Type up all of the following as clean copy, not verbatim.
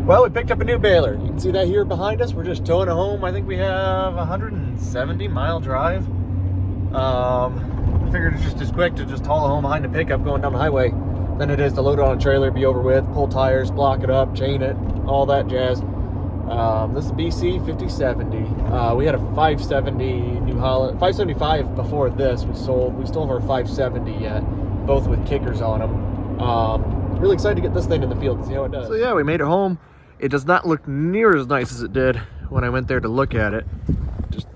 Well, we picked up a new baler. You can see that here behind us. We're just towing it home. I think we have a 170-mile drive. I figured it's just as quick to just haul it home behind the pickup going down the highway than it is to load it on a trailer, be over with, pull tires, block it up, chain it, all that jazz. This is BC5070. We had a 570 New Holland, 575 before this was sold. We still have our 570 yet, both with kickers on them. Really excited to get this thing in the field and see how it does. So yeah, we made it home. It does not look near as nice as it did when I went there to look at it. Just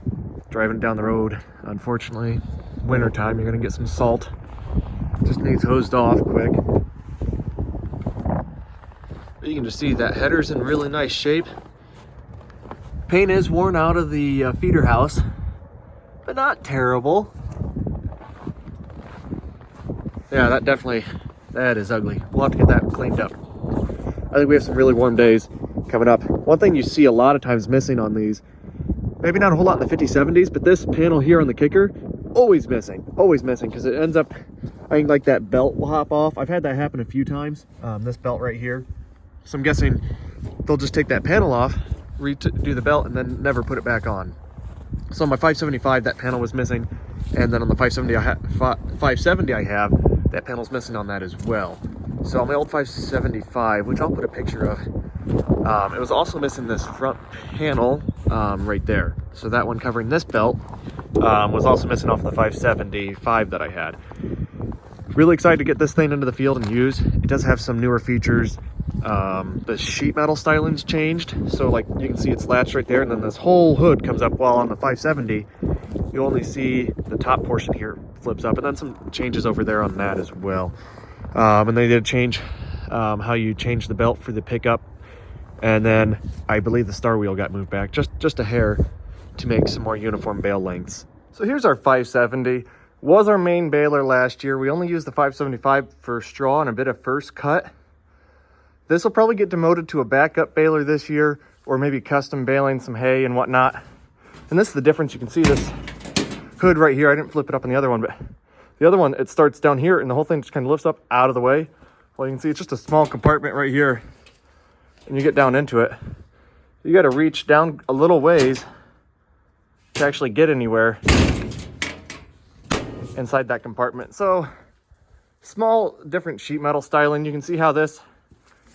driving down the road, unfortunately. Winter time, you're gonna get some salt. Just needs hosed off quick. But you can just see that header's in really nice shape. Paint is worn out of the feeder house, but not terrible. Yeah, that is ugly. We'll have to get that cleaned up. I think we have some really warm days coming up. One thing you see a lot of times missing on these, maybe not a whole lot in the 5070s, but this panel here on the kicker, always missing, because it ends up, I think like that belt will hop off. I've had that happen a few times, this belt right here. So I'm guessing they'll just take that panel off, redo the belt, and then never put it back on. So on my 575, that panel was missing, and then on the 570 I have, that panel's missing on that as well. So on my old 575, which I'll put a picture of, it was also missing this front panel right there. So that one covering this belt was also missing off the 575 that I had. Really excited to get this thing into the field and use. It does have some newer features. The sheet metal styling's changed, so like you can see it's latched right there, and then this whole hood comes up, while on the 570 you only see the top portion here flips up, and then some changes over there on that as well. And they did change how you change the belt for the pickup, and then I believe the star wheel got moved back just a hair to make some more uniform bale lengths. So here's our 570. Was our main baler last year. We only used the 575 for straw and a bit of first cut. This will probably get demoted to a backup baler this year, or maybe custom baling some hay and whatnot. And this is the difference. You can see this hood right here. I didn't flip it up on the other one, but the other one, it starts down here and the whole thing just kind of lifts up out of the way. Well, you can see it's just a small compartment right here, and you get down into it. You got to reach down a little ways to actually get anywhere inside that compartment. So small different sheet metal styling. You can see how this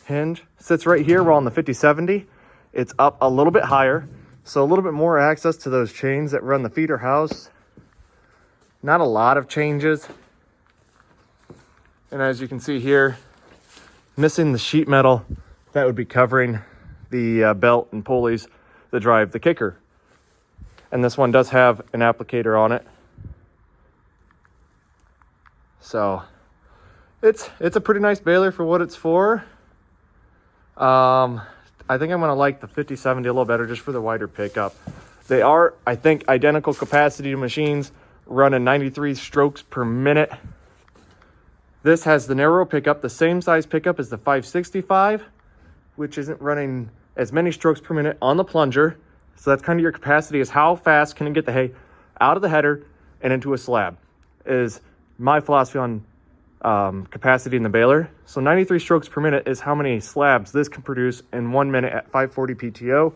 hinge sits right here, while on the 5070 it's up a little bit higher, so a little bit more access to those chains that run the feeder house. Not a lot of changes, and as you can see here, missing the sheet metal that would be covering the belt and pulleys that drive the kicker. And this one does have an applicator on it, so it's a pretty nice baler for what it's for. I think I'm going to like the 5070 a little better just for the wider pickup. They are, I think, identical capacity machines, running 93 strokes per minute. This has the narrow pickup, the same size pickup as the 565, which isn't running as many strokes per minute on the plunger. So that's kind of your capacity, is how fast can it get the hay out of the header and into a slab, is my philosophy on capacity in the baler. So 93 strokes per minute is how many slabs this can produce in 1 minute at 540 PTO.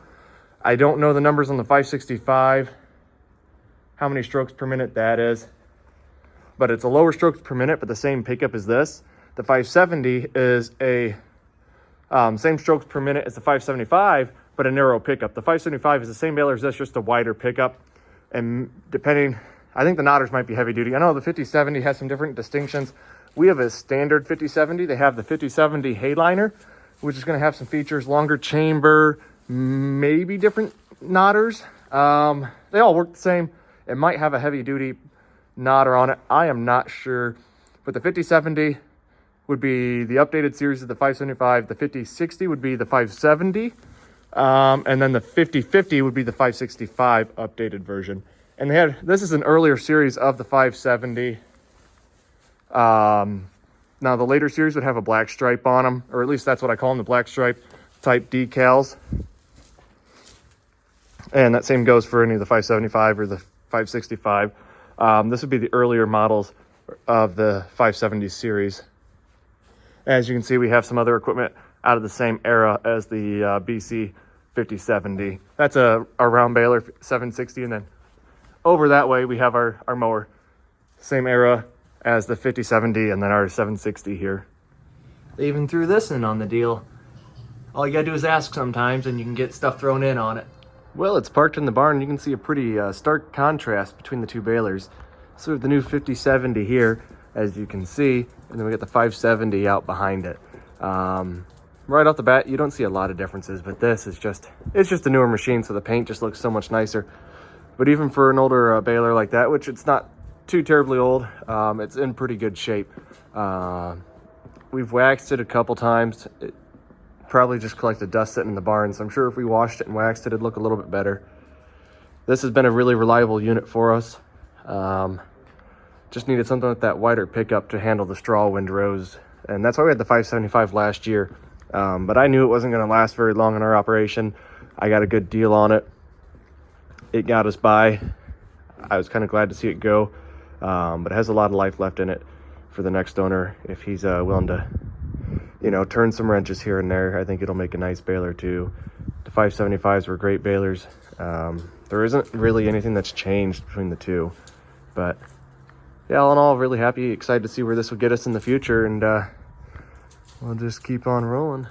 I don't know the numbers on the 565, how many strokes per minute that is, but it's a lower strokes per minute, but the same pickup as this. The 570 is a same strokes per minute as the 575, but a narrow pickup. The 575 is the same baler as this, just a wider pickup. And depending, I think the knotters might be heavy duty. I know the 5070 has some different distinctions. We have a standard 5070. They have the 5070 Hayliner, which is going to have some features, longer chamber, maybe different knotters. They all work the same. It might have a heavy duty knotter on it. I am not sure. But the 5070 would be the updated series of the 575. The 5060 would be the 570. And then the 5050 would be the 565 updated version. And this is an earlier series of the 570. Now the later series would have a black stripe on them, or at least that's what I call them, the black stripe type decals. And that same goes for any of the 575 or the 565. This would be the earlier models of the 570 series. As you can see, we have some other equipment out of the same era as the BC5070. That's a round baler 760, and then over that way we have our mower, same era as the 5070, and then our 760 here. They even threw this in on the deal. All you gotta do is ask sometimes and you can get stuff thrown in on it. Well, it's parked in the barn. You can see a pretty stark contrast between the two balers. So we have the new 5070 here, as you can see, and then we got the 570 out behind it. Right off the bat, you don't see a lot of differences, but this is it's just a newer machine, so the paint just looks so much nicer. But even for an older baler like that, which it's not too terribly old, it's in pretty good shape. We've waxed it a couple times. It probably just collected dust sitting in the barn, so I'm sure if we washed it and waxed it, it'd look a little bit better. This has been a really reliable unit for us. Just needed something with that wider pickup to handle the straw windrows, and that's why we had the 575 last year. But I knew it wasn't going to last very long in our operation. I got a good deal on it. It got us by. I was kind of glad to see it go, but it has a lot of life left in it for the next owner if he's willing to, you know, turn some wrenches here and there. I think it'll make a nice baler too. The 575s were great balers. There isn't really anything that's changed between the two, but yeah, all in all, really happy, excited to see where this will get us in the future, and we'll just keep on rolling.